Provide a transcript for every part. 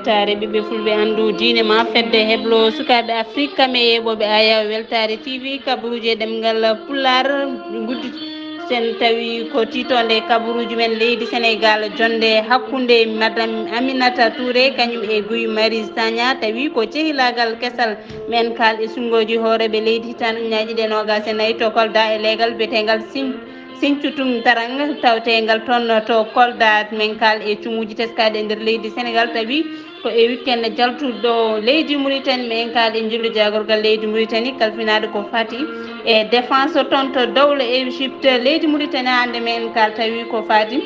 weltare ɓiɓɓe fulɓe andu diine ma fedde heblo sukaɓe afrique kamɓe yeɓoɓe aya weltare tv kabaruji ɗemgal pullar guddi sen tawi ko titonde kabaruji men leydi sénégal jonde hakkude madame aminata touré kañum e Guy Marius Sagna tawi ko cehilagal kesal men kal e sungoji hooreɓe leydi tan uñaji ɗe nogas e nayyi to Kolda e leegal biyetegal Sinthioutou Tarang tawetegal toon to Kolda men kal e cumuji teskade e nder leydi Sénégal tawi ko e weekend jaltuɗo leydi Mauritanie men kal e jillu jagorgal leydi Mauritanie kalfinade ko fati e défense toon to dawle Égypte leydi Mauritanie hande men kal tawi ko fati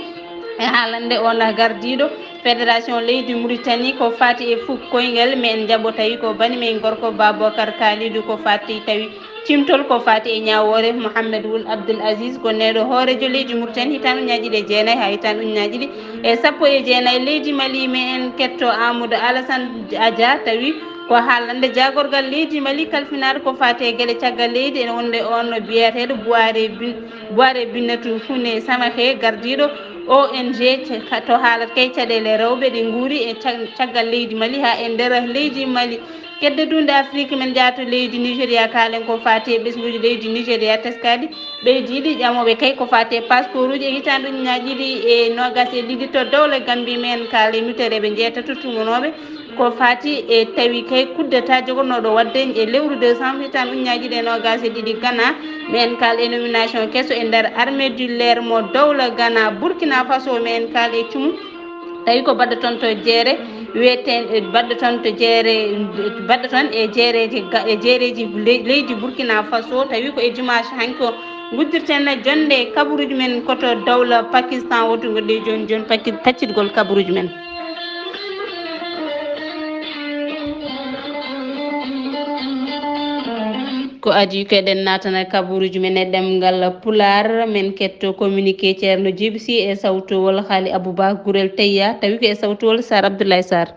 e haalande on gardiɗo fédération leydi Mauritanie ko fati e fuk koynguel men jaɓo tawi ko bani men gorko Babacar Kalidou ko fati tawi cimtol ko fati e ñawore Mouhamed Ould Abdoul Aziz gonneɗo hoorejo leydi Mauritanie hitan uñaji ɗe jeenayyi ha hitan uñaji ɗi e sappo e jeenayyi leydi Mali men ketto Amadou Alassane Adja tawi ko haalande jagorgal leydi Mali kalfinade ko fati e gueɗe caggal leydi ene wonde on biyeteɗo Boire Binnatou Fune Samahe gardiɗo ONG to haalata kay caɗele rewɓe ɗe guuri e caggal leydi Mali ha e nder leydi Mali kedde dunde Afrique men jaato leydi Nigéria kalen ko fati e ɓesguji leydi Nigéria teskadi ɓeydiɗi ƴamoɓe kay ko fati e passeport uji e hitande ujunaji ɗiɗi e nogas e ɗiɗi to dawle Gambie men kaale mutereɓe jeetato tumunoɓe ko fati e tawi kay kuddeta jogonoɗo wadde e lewru décembre hitande ujunaji ɗe nogas e ɗiɗi Ghana men kal e nomination kesso e nder armée du l'air mo dawla Ghana Burkina Faso men kal e cumu tawi ko badɗo toon to jeere wiyeten badɗo toon to jeere badɗo toon e jeereji leydi Burkina Faso tawi ko e dimanche hanko guddirten jonde kabaruji men koto dawla Pakistan woto goɗɗe joni joni paccitgol kabaruji men ko adi ko eɗen natana kabaruji men e ɗemgal pular men ketto communiqué ceerno Djiby Sy e sawtowol haali Abouba Gurel Teyya tawi ko e sawtowol Sar Abdoulaye Sarr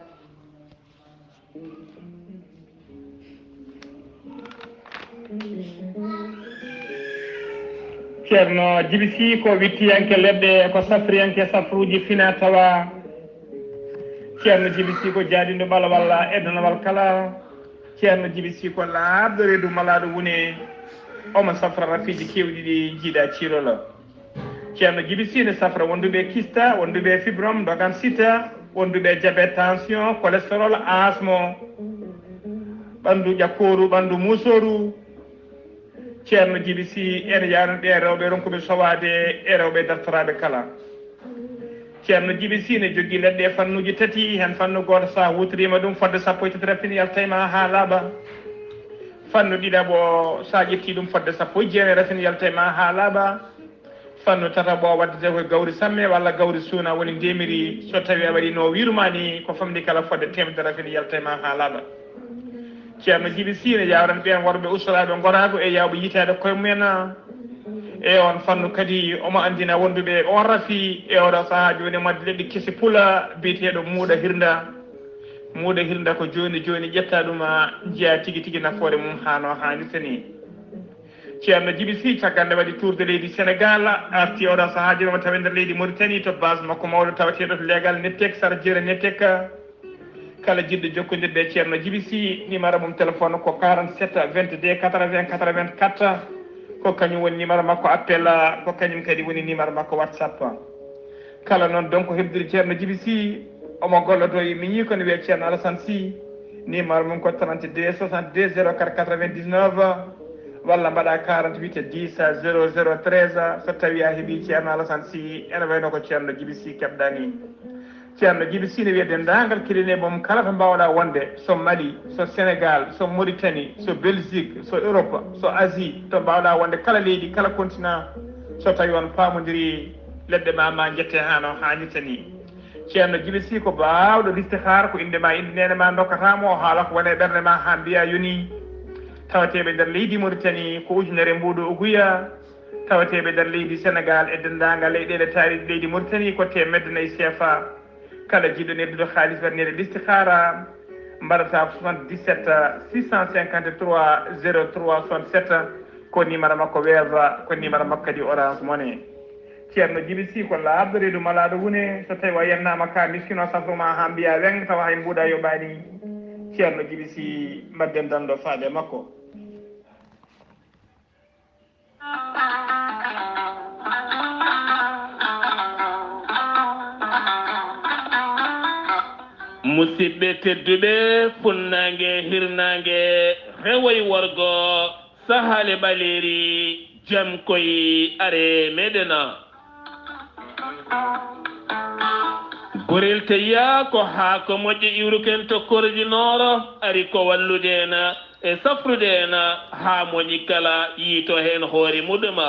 ceerno Djiby Sy ko wittiyanke leɗɗe ko safriyanke safruji fina tawa ceerno Djiby Sy ko jaaɗindo ɓala walla edanowal kala ceerno Djiby Sy ko laaɓɗo reedu malaɗo woni omo safra rafiji kewɗi ɗi jiiɗa ciirola ceerno Djiby Sy ne safra wonduɓe kista wonduɓe fibrome dogan sita wonduɓe diabète tension cholestérol asmo ɓandu ƴakkoru ɓandu musoru ceerno Djiby Sy ene yaruno ɓe rewɓe ronkuɓe sowade e rewɓe dartoraɓe kala ceerno Djiby Sy ne jogui leɗɗe fannuji tati hen fannu goto sa wutorima ɗum fodde sappo e tati raffini yaltayma ha laaɓa fannu ɗiɗaɓo sa ƴetti ɗum fodde sappo e jeenayi raffini yaltayma ha laaɓa fannu tataɓo waddete koye gawri samme walla gawri suuna woni ndemiri so tawi a waɗi no wirumani ko famdi kala fodde temedde raffini yaltayma ha laaɓa ceerno Djiby Sy ne yawran ɓen worɓe ustoraɓe gorago e yawɓe yitade koye mumen e on fannu kadi omo andina wonduɓe on rafi e oɗo saaha joni madde leɗɗi kesi pula biyeteɗo muuɗa hirda ko joni joni ƴetta ɗum jeeya tigui tigui nafoore mum hano hannirta ni ceerno Djiby Sy caggal nde waɗi tourde leydi Sénégal arti oɗo saaha joni omo tawe nder leydi Mauritanie to base makko mawɗo taweteɗo to légal nettek sara jeera nettek kala jiɗɗo jokkodirde ceerno Djiby Sy numéro mum téléphone ko 47 22 80 84 ko kañum woni numéro makko appel ko kañum kadi woni numéro makko WhatsApp kala noon donc heɓdiri ceerno Djiby Sy omo gollodo mi ñii kono wiye ceerno Alassane Sy numéro mum ko 32 62 04 99 walla mbaɗa 48 10 00 13 so tawi a heeɓi ceerno Alassane Sy ene wayno ko ceerno Djiby Sy keɓɗani ceerno Djiby Sy ne wiye dendagal kiɗine mum kala to mbawɗa wonde so Mali so Sénégal so Mauritanie so Belgique so Europe so Asie to mbawɗa wonde kala leydi kala continent so tawi on pamodiri leɗɗe ma jette hano hannirta ni ceerno Djiby Sy ko bawɗo listihar ko indema inde nene ma dokkatamo haala ko wone ɓerde ma ha mbiya yoni tawateɓe nder leydi Mauritanie ko ujunere mbuɗo uguya tawateɓe nder leydi Sénégal e dendagal leyɗele taariɗi leydi Mauritanie ko temedde nayyi CFA kala jiɗɗo nedduɗo haalis waɗnede listihara mbaɗata 77 653 03 67 ko numéro makko weeva ko numéro makko kadi orange money ceerno Djiby Sy ko laabdo reedu malaɗo wune so tawi o yennama ka miskino safruma ha mbiya weng tawa hay mbuuɗa yoɓani ceerno Djiby Sy mbadden danɗo faade makko. musidɓe tedduɓe funnangue hirnangue rewoy worgo sahale ɓaleri jam koye are meɗena gorel teya ko ha ko moƴƴo iwruken to korjinoro ari ko walludena e safrudena ha moƴƴi kala yiito hen hoore muɗuma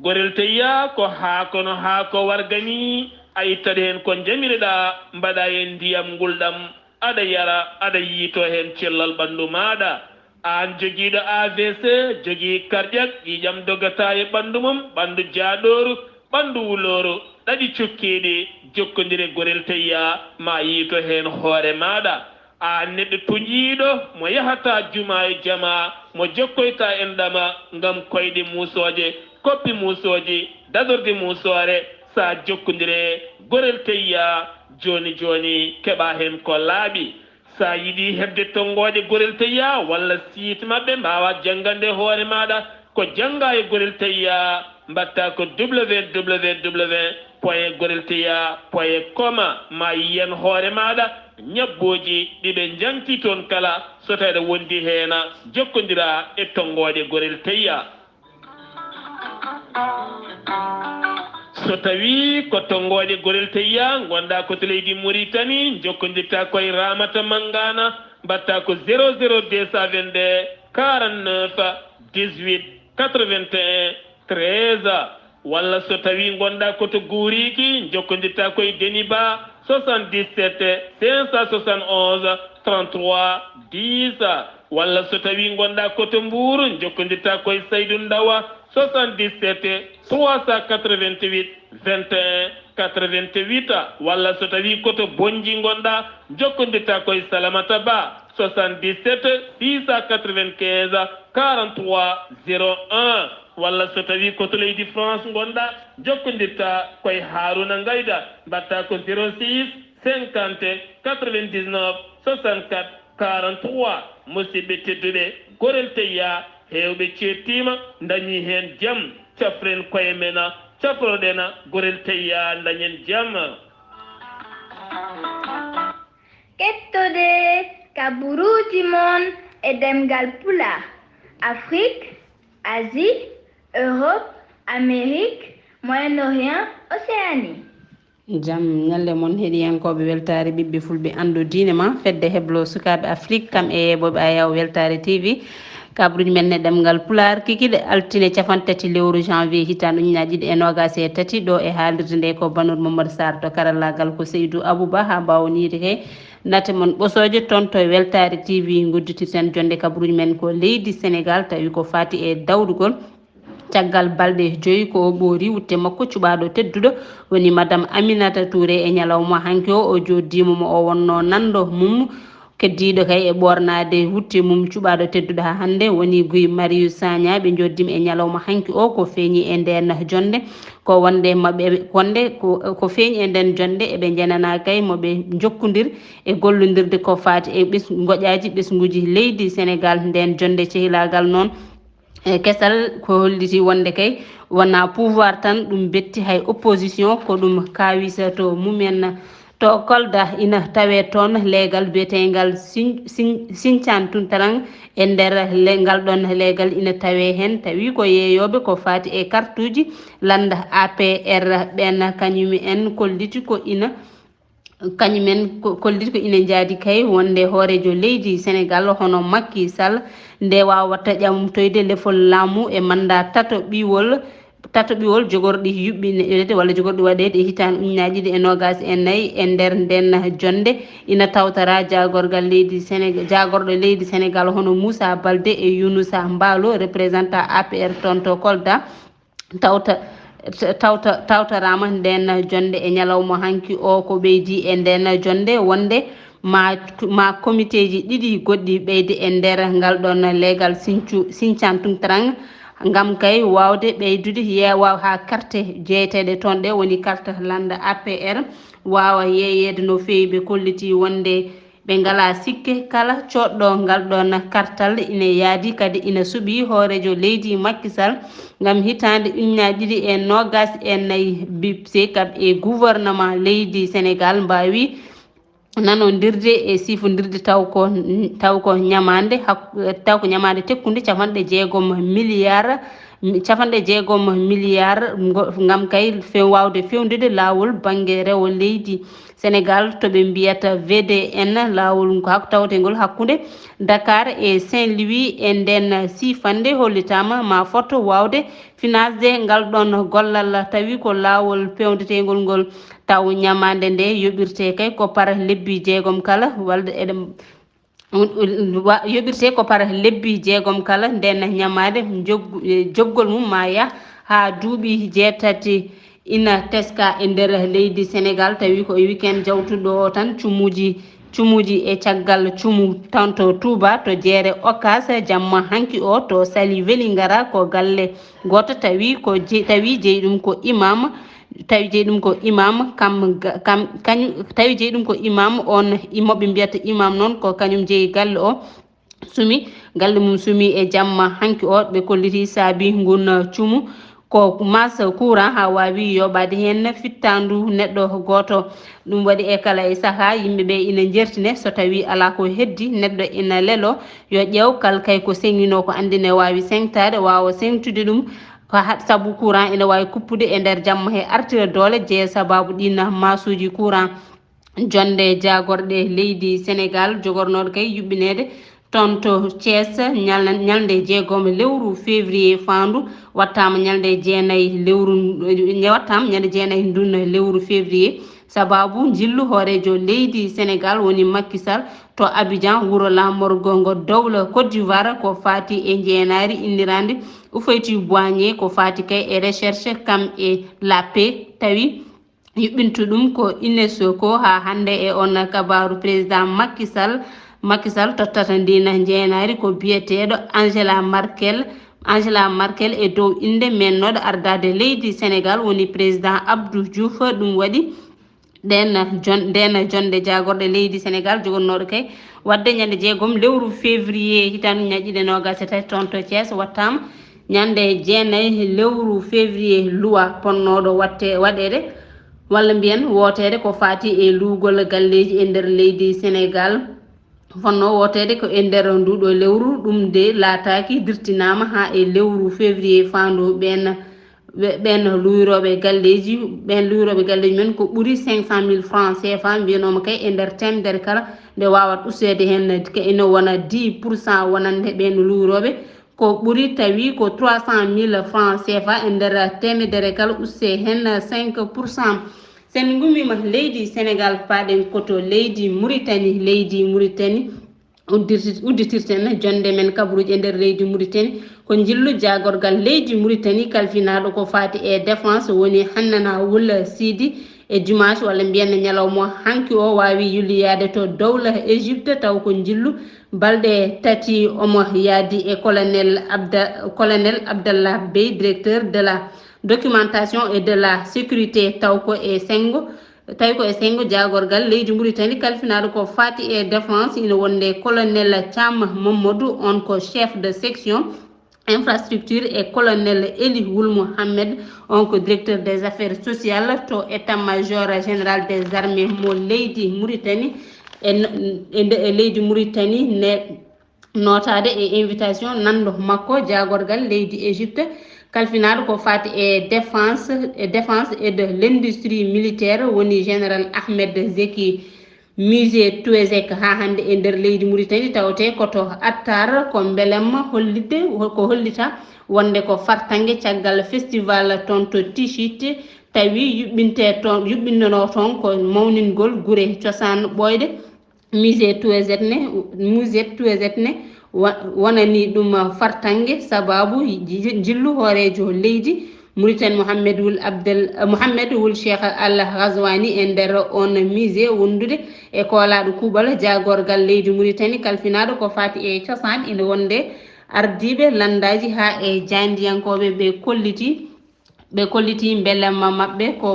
gorel teya ko ha kono ha ko wargani a ittade hen ko jamireɗa mbaɗa hen ndiyam ngulɗam aɗa yara aɗa yiito hen cellal ɓandu maɗa an joguiɗo AVC jogui cardiaque ƴiƴam dogata e ɓandu mum ɓandu jaaɗoru ɓandu wuloru ɗaɗi cokkiɗi jokkodire gorel teya ma yiito hen hoore maɗa a neɗɗo tuƴiɗo mo yahata juma e jama mo jokkoyta en ɗama gam koyɗe musoje koppi musoji dadorde musore sa jokkodire gorel teya joni joni keɓa hen ko laaɓi sa yiɗi hebde tongoje gorel teya walla site mabɓe mbawa janggande hoore maɗa ko jangga e gorel teya mbatta ko www.gorelteya.com ma yiyen hoore maɗa ñabboji ɗiɓe janti toon kala so tawi aɗa wondi heena jokkodira e tongoje gorel teya so tawi ko tongoje gorel teya gonɗa koto leydi Mauritanie jokkodirta koye Ramata Mangana mbatta ko 00222 49 18 81 13 walla so tawi gonɗa koto Gouriki jokkodirta koye Deniba 77 571 33 10 walla so tawi gonɗa koto Mbour jokkodirta koye Saydou Ndawa 77 388 21 88 walla so tawi koto Bonji gonɗa jokkodirta koye Salamata Ba 77 695 43 01 walla so tawi koto leydi France gonɗa jokkodirta koye Haruna Ngayda mbatta ko 06 50 99 64 43 musidɓe tedduɓe gorel teya hewɓe cettima dañi hen jaam cafren koye mena cafroɗena gorel teya dañen jaam kettode kaburuji mon e demgal pula Afrique Asie Europe Amérique Moyen-Orient Océanie jam ñalle moon heeɗiyankoɓe weltare ɓiɓɓe fulɓe andu diine ma fedde heblo sukaɓe Afrique kam e yeɓoɓe ayaw weltare TV kabruji men ne ɗemgal pular kikiɗe altine cafantati lewru janvier hitande ujunaje ɗiɗi e nogas e tati ɗo e haalirde nde ko Banour Mamadou Sarr to karallagal ko Seydou Abouba ha mbawonide kay nate mon ɓosoje toon to weltare TV guddititen jonde kabruji men ko leydi Sénégal tawi ko fati e dawrugol caggal balɗe joyi ko o ɓoori wutte makko cuɓaɗo tedduɗo woni madame Aminata Touré e ñalawma hanki o joddimo mo o wonno nando mum keddiɗo kay e ɓornade wutte mum cuɓaɗo tedduɗo ha hande woni Guy Marius Sagna ɓe joddima e ñalawma hanki o ko feeñi e nden jonde ko wonde mabɓe wonde ko feeñi e nden jonde eɓe jenana kay moɓe jokkodir e gollodirde ko fati e goƴaji ɓesguji leydi Sénégal nden jonde cehilagal noon e kesal ko holliti wonde kay wona pouvoir tan ɗum betti hay opposition ko ɗum kawisa to mumen to Kolda ina tawe toon leegal biyetegal Sinthiane Tuntaran e nder ngal ɗon leegal ina tawe hen tawi ko yeeyoɓe ko fati e carte uji landa APR ɓen kañumen kolliti ko ina jaadi kay wonde hoorejo leydi Sénégal hono Macky Sall nde wawata ƴamtoyde lefol laamu e mandat tato ɓiwol jogorɗi yuɓɓinede walla jogorɗi waɗede e hitande ujunaje ɗiɗi e nogas e nayyi e nder nden jonde ina tawtara jagorgal leydi Sénégal jagorɗo leydi Sénégal hono Moussa Baldé e Younoussa Mballo représentant APR toon to Kolda tawtarama nden jonde e ñalawma hanki o ko ɓeydi e nden jonde wonde ma comité ji ɗiɗi goɗɗi ɓeyde e nder ngal ɗon leegal Sinthiane Tuntaran ngam kay wawde ɓeydude yeewa ha carte jeeteɗe toon ɗe woni carte landa APR wawa yeyede no fewi ɓe kolliti wonde ɓe ngala sikke kala coɗɗo ngal ɗon kartal ina yaadi kadi ina suuɓi hoorejo leydi Macky Sall ngam hitande ujunaje ɗiɗi e nogas e nayyi bipse kadi e gouvernement leydi Sénégal mbawi nanodirde e sifodirde taw ko ñamande taw ko ñamande tekkude capanɗe jeegom milliard ngam kay wawde fewnude lawol banggue rewo leydi Sénégal to ɓe mbiyata VDN lawol tawtegol hakkude Dakar e Saint-Louis e nden sifande hollitama ma foto wawde finasde ngal ɗon gollal tawi ko lawol pewdetegol ngol taw ñamande nde yoɓirte kay ko par lebbi jeegom kala walde eɗen yoɓirte ko par lebbi jeegom kala nden ñamade joggol mum ma yah ha duuɓi jeetati ina teska e nder leydi Sénégal tawi ko weekend jawtuɗo o tan cumuji e caggal cumu tan to Touba to jeere Okas jamma hanki o to Saly Vélingara ko galle goto tawi jeeyi ɗum ko imam tawi jeeyi ɗum ko imam on moɓe mbiyata imam noon ko kañum jeeyi galle o sumi galle mum sumi e jamma hanki o ɓe kolliti saabi ngun cumu ko masa courant ha wawi yoɓade hen fittandu neɗɗo goto ɗum waɗi e kala e saaha yimɓeɓe ina jertine so tawi ala ko heddi neɗɗo ina leelo yo ƴeew kay ko sengino ko andine wawi sengtade wawa sengtude ɗum saabu courant ina wawi kuppude e nder jamma he artira doole jeeya sababu ɗin masuji courant jonde jagorɗe leydi Sénégal jogornoɗo kay yuɓɓinede toon to Thiès ñalde jeegom lewru février fandu wattama ñalde jeenayyi ndun lewru février sababu jillu hoorejo leydi Sénégal woni Macky Sall to Abidjan wuuro lamorgo ngo dowla Côte d'Ivoire ko fati e jeenari innirande Houphouët-Boigny ko fati kay e recherche kam e la paix tawi yuɓɓintu ɗum ko UNESCO ko ha hande e on kabaru président Macky Sall tottata ndina jeenari ko biyeteɗo Angela Merkel e dow inde mennoɗo ardade leydi Sénégal woni président Abdou Diouf ɗum waɗi nden jonde jagorɗe leydi Sénégal jogonnoɗo kay wadde ñande jeegom lewru février hitande ñaƴƴiɗe nogas e tati toon to Thiès wattama ñande jeenayyi lewru février loi ponnoɗo waɗede walla mbiyen wotede ko fati e luugol galleji e nder leydi Sénégal fonno wotede ko e nder nduɗo lewru ɗum de laataki dirtinama ha e lewru février fandu ɓen luyroɓe galleji men ko ɓuuri 500 000 francs CFA mbiyanoma kay e nder temedere kala nde wawat usede hen ene wona 10% wonande ɓen luyroɓe ko ɓuuri tawi ko 300 000 francs CFA e nder temedere kala uste hen 5%. sen gummima leydi Sénégal paɗen koto leydi Mauritanie udditirten jonde men kabaruji e nder leydi Mauritanie ko jillu jagorgal leydi Mauritanie kalfinaɗo ko fati e défense woni Hannana Wul Sidi e dimanche walla mbiyen ñalawma hanki o wawi yulliyade to dowla Égypte taw ko jillu balɗe tati omo yaadi e colonel Abdallah Bey directeur de la documentation et de la sécurité tawi ko e sengo jagorgal leydi Mauritanie kalfinaɗo ko fati e défense ina wonde colonel Thiam Mamadou on ko chef de section infrastructure et colonel Eli Wul Mohamed on ko directeur des affaires sociales to état-major général des armées mo leydi Mauritanie e leydi Mauritanie ne notade e invitation nando makko jagorgal leydi Égypte kalfinaɗo ko fati e défense et de l'industrie militaire woni général Ahmed Zeki musée Touezek ha hande e nder leydi Mauritanie tawte koto attar ko belemma hollita wonde ko fartangue caggal festival toon to Tichit tawi yuɓɓinnono toon ko mawningol guure cosaan ɓoyde musée Touezet ne wonani ɗum fartangue sababu jillu hoorejo leydi Mauritanie Mohamed Wul Cheikh Al Ghazouani e nder on musée wondude e koolaɗo kuuɓal jagorgal leydi Mauritanie kalfinaɗo ko fati e cosaan ina wonde ardiɓe landaji ha e jandiyankoɓe ɓe kolliti belemma maɓɓe ko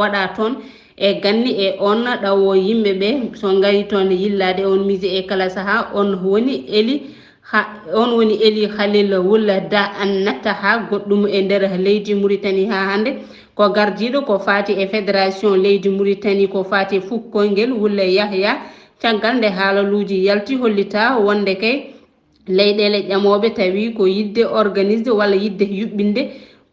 waɗa toon e ganni e on ɗawo yimɓeɓe so gari toon yillade on mise e kala saaha on woni eli Khalil Wulla Da an natta ha goɗɗum e nder leydi Mauritanie ha hande ko gardiɗo ko fati e fédération leydi Mauritanie ko fati fukkoyngel Wulla Yahya caggal nde haalaluji yalti hollita wonde kay leyɗele ƴamoɓe tawi ko yidde organisé walla yidde yuɓɓinde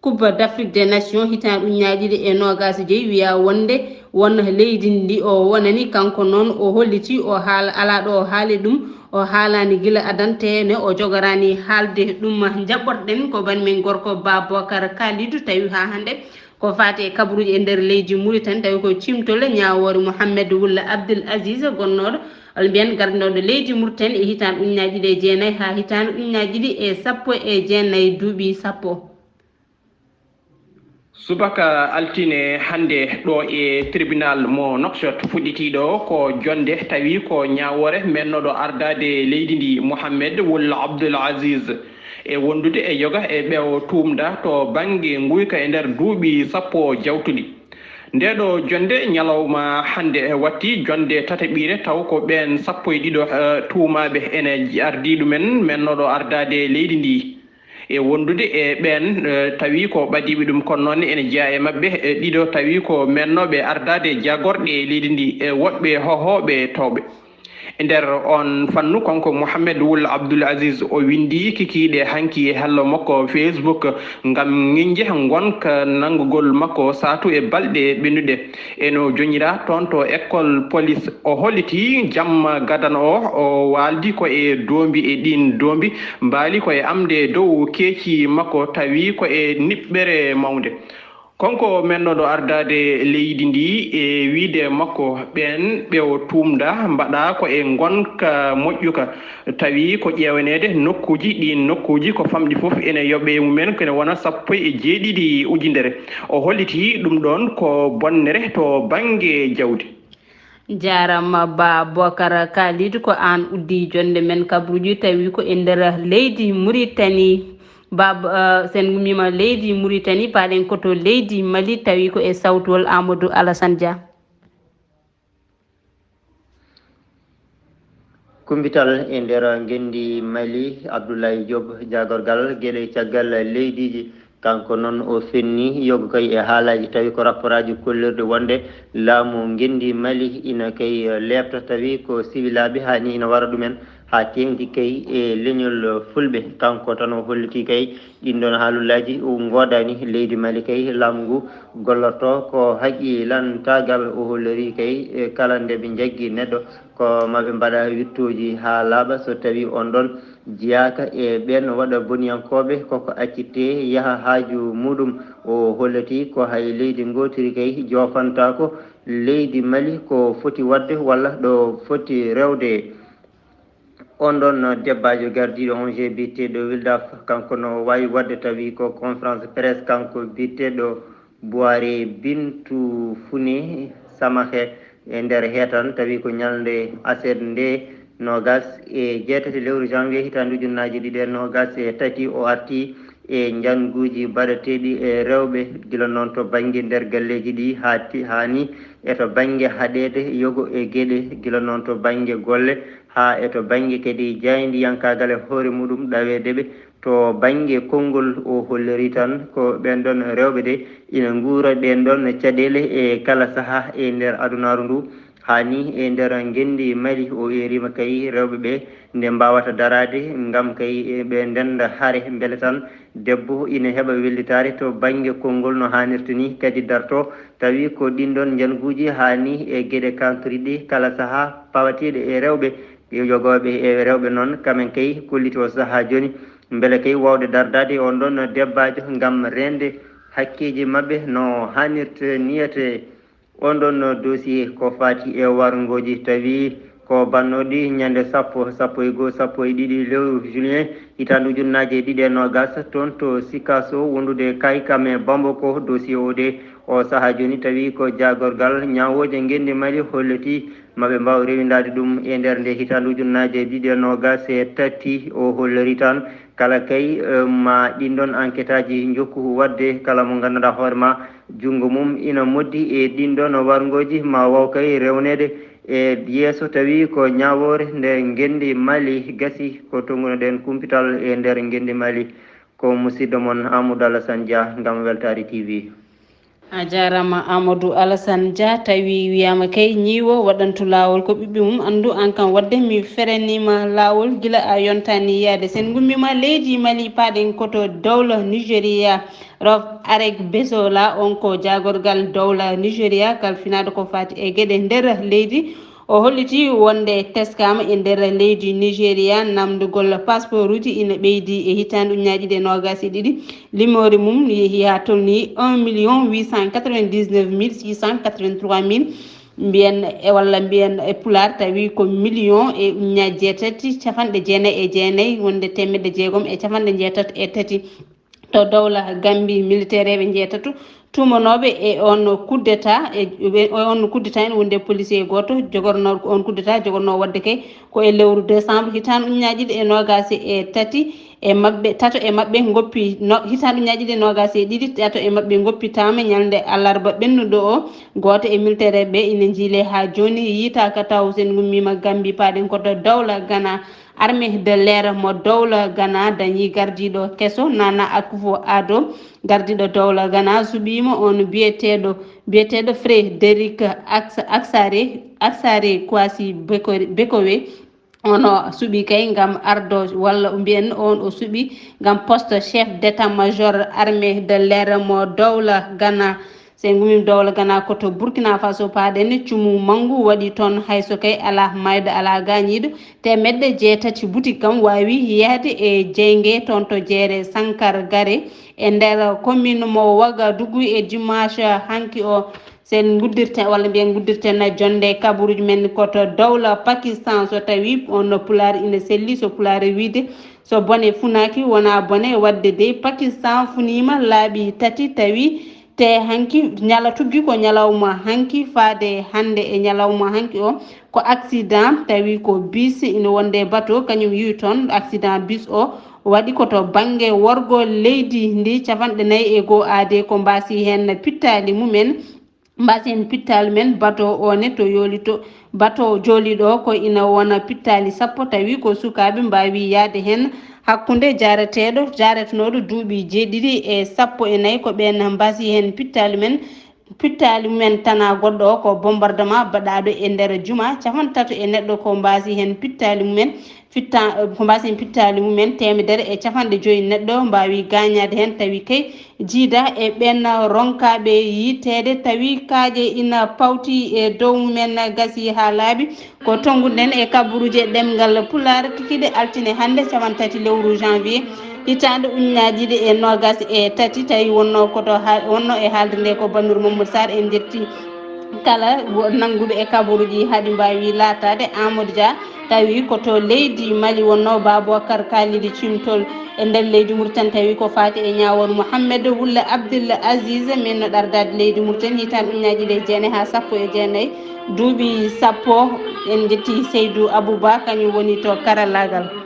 coupe d'Afrique des nations hitan uñaji ɗi e nogas jeeyi wiya wonde won leydi ndi o wonani kanko noon o holliti o haala ala ɗo o haali ɗum o haalani guila adantene o jogorani haalde ɗum jaɓɓorɗen ko banimen gorko Babacar Kalidou tawi ha hande ko fati e kabaruji e nder leydi Mauritanie tawi ko cimtole ñawore Mouhamed Wulla Abdoul Aziz gonnoɗo ala mbiyen gardinoɗo leydi Mauritanie e hitan uñaji ɗi e jeenayyi ha hitan uñaji ɗi e sappo e jeenayyi duuɓi sappo. subaka altine hande ɗo e tribunal mo Nouakchott fuɗɗitiɗo ko jonde tawi ko ñawore mennoɗo ardade leydi ndi Mouhamed Wulla Abdoul Aziz e wondude e yoga e ɓewo tumda to banggue guyka e nder duuɓi sappo jawtuɗi ndeɗo jonde ñalawma hande watti jonde tataɓire taw ko ɓen sappo e ɗiɗo tuumaɓe ene ardi ɗumen mennoɗo ardade leydi ndi e wondude e ɓen tawi ko ɓadiɓe ɗum kono noon ene jeeya e mabɓe ɗiɗo tawi ko mennoɓe ardade jagorɗe leydi ndi e woɗɓe hohoɓe tawɓe e nder on fannu konko Mouhamed Wulla Abdoul Aziz o windi kikiɗe hanki e hello makko Facebook ngam ŋiñje gonka nanggugol makko satu e balɗe ɓennuɗe eno joñira toon to école police o holliti jamma gadana o waldi ko e dombi e ɗin dombi mbaali ko e amde dow keeci makko tawi ko e niɓɓere mawde konko mennoɗo ardade leydi ndi e wiide makko ɓen ɓewo tumda mbaɗa ko e gonka moƴƴuka tawi ko ƴewanede nokkuji ɗin nokkuji ko famɗi foof ene yoɓe mumen kene wona sappo e jeeɗiɗi ujunere o holliti ɗum ɗon ko bonnere to banggue jawdi. jarama Babacar Kalidou ko an uddi jonde men kabruji tawi ko e nder leydi Mauritanie baba sen gumima leydi Mauritanie paɗen koto leydi Mali tawi ko e sawtol Amadou Alassane Dia. kumbital e nder gendi Mali Abdoulaye Diop jagorgal gueɗe caggal leydiji kanko noon o fenni yogo kay e haalaji tawi ko rapport aji kollirde wonde laamu gendi Mali ina kay lebta tawi ko siwilaɓe hani ina wara ɗumen ha tengti kay e leñol fulɓe kanko tan o holliti kay ɗin ɗon haalullaji godani leydi Mali kay laamu ngu gollotto ko haqqilantagal o holliri kay e kala nde ɓe jaggui neɗɗo ko maɓe mbaɗa wittoji ha laaɓa so tawi on ɗon jeyaka e ɓen waɗa boniyankoɓe koko accitte yaaha haaju muɗum o holliti ko hay leydi gotiri kay jofantako leydi Mali ko foti wadde walla ɗo foti rewde on ɗon debbajo gardiɗo on je bitteɗo Wildaf kanko no wawi wadde tawi ko conférence presse kanko bitteɗo Boire Bintou Founé Samahe e nder hetan tawi ko ñalde aset nde nogas e jeetati lewru janvier hitande ujunnaji ɗiɗi e nogas e tati o arti e janguji baɗeteɗi e rewɓe gila noon to banggue nder galleji ɗi hani e to banggue haɗede yogo e gueɗe gila noon to banggue golle ha e to banggue kadi jaydiyankagal e hoore muɗum ɗawedeɓe to banggue konngol o holliri tan ko ɓen ɗon rewɓe de ina guura ɗen ɗon caɗele e kala saaha e nder adunaru ndu hani e nder gendi Mali o erima kay rewɓe ɓe nde mbawata darade ngam kay ɓe ndenda haare beele tan debbo ina heeɓa wellitare to banggue konngol no hannirta ni kadi darto tawi ko ɗin ɗon janguji hani e gueɗe kantoriɗi kala saaha pawateɗe e rewɓe jogoɓe e rewɓe noon kamen kay kolliti o saaha joni beele kay wawde dardade on ɗon debbajo ngam rende hakkeji mabɓe no hannirta niyete on ɗon dossier ko fati e wargoji tawi ko bannoɗi ñande sappo e goho sappo e ɗiɗi lewru juillet hitandu ujunnaje ɗiɗi e nogas toon to Sikasso wondude Kaykame Bamako dossier o de o saaha joni tawi ko jagorgal ñawoje ngendi Mali holliti maɓe mbaw rewindade ɗum e nder nde hitandu ujunnaje ɗiɗi e nogas e tati o hollori tan kala kay ma ɗin ɗon enquête aji jokku wadde kala mo ganduɗa hoorema junggo mum ina moddi e ɗin ɗon wargoji ma waw kay rewnede e yeeso tawi ko ñawore nde ngendi Mali gasi ko tonguno ɗen kumpital e nder ngendi Mali ko musidɗo moon Amadou Alassane Dia gam Weltare TV. a jarama Amadou Alassane Dia tawi wiyama kay ñiwo waɗantu lawol ko ɓiɓɓe mum andu an kam wadde mi feranima lawol guila a yontani yaade sen gummima leydi Mali paɗen koto dawla Nigéria Rof Arek Besola on ko jagorgal dawla Nigéria kal finade ko fati e gueɗe nder leydi o holliti wonde teskama e nder leydi Nigéria namdugol passeport uji ina ɓeydi e hitande ujunaje ɗe nogas e ɗiɗi limori mum yeehi ha tolni 1.899.683 mbiyen e walla mbiyen e pular tawi ko million e ujunaje jeetati capanɗe jeenayyi e jeenayyi wonde temedde jeegom e capanɗe jeetati e tati to dawla Gambie militaire ɓe jeetatu tumanoɓe e on coup d'état on coup d'état ene wonde policier goto jogorno on coup d'état jogorno wadde kay ko e lewru décembre hitande ujunaje ɗiɗi e nogas e tati e mabɓe tato e mabɓe goppi hitande ujunaje ɗiɗi e nogas e ɗiɗi tato e mabɓe goppitama ñalde alarba ɓennuɗo o goto e militaire ɓe ina jiile ha joni yitaka taw sen gummima Gambie paɗen koto dawla Ghana armée de l'air mo dawla Ghana dañi gardiɗo kesso Nana Akufo-Addo gardiɗo dawla Ghana suɓima on biyeteɗo Frédéric Aksaré Kwasi Bekowe ono suuɓi kay gam ardo walla mbiyen on o suuɓi gam poste chef d'état major armée de l'air mo dawla Ghana sen gumim dawla Ghana koto Burkina Faso paɗen cumu mangu waɗi toon hayso kay ala maydo ala gañiɗo temedde jeetati boutique kam wawi yehde e jeygue toon to jeere Sankar Gare e nder commune mo Ouagadougou e dimanche hanki o sen guddirten walla mbiyen guddirten jonde kabaruji men koto dawla Pakistan so tawi on pular ina selli so pular wiide so bone funaki wona bone wadde de Pakistan funima laaɓi tati tawi te hanki ñala tuggi ko ñalawma hanki faade hande e ñalawma hanki o ko accident tawi ko bus ina wonde bateau kañum yi toon accident bus o waɗi koto banggue worgo leydi ndi capanɗe 4 e goho aade ko mbasi hen pittali mumen mbasi hen pittali men bateau o ne to yooli to bateau jooliɗo ko ina wona pittali sappo tawi ko sukaɓe mbawi yaade hen hakkude jaretenoɗo duuɓi jeeɗiɗi e sappo e nayyi ko ɓen mbasi hen pittali mumen tana goɗɗo o ko bombardement baɗaɗo e nder juma capantato e neɗɗo ko mbasi hen pittali mumen ko mbasi hen pittali mumen temedere e capanɗe joyyi neɗɗo mbawi gañade hen tawi kay jiida e ɓen ronkaɓe yitede tawi kaaje ina pawti e dow mumen gasi ha laaɓi ko tonguɗen e kabaruji e ɗemgal pular kikiɗe altine hande capantati lewru janvier hitande ujunaje ɗiɗi e nogas e tati tawi wonno e haalde nde ko Bannour Mamadou Sarr en jetti kala nangguɓe e kabaruji haaɗi mbawi latade Amadou Dia tawi koto leydi Mali wonno Babacar Kalidi Cimtol e nder leydi Mauritanie tawi ko fati e ñawor Mouhamed Wulle Abdoul Aziz min no ɗardade leydi Mauritanie hitande ujunaje ɗiɗi e jeenayyi ha sappo e jeenayyi duuɓi sappo en jetti Seydou Abouba kañum woni to karallagal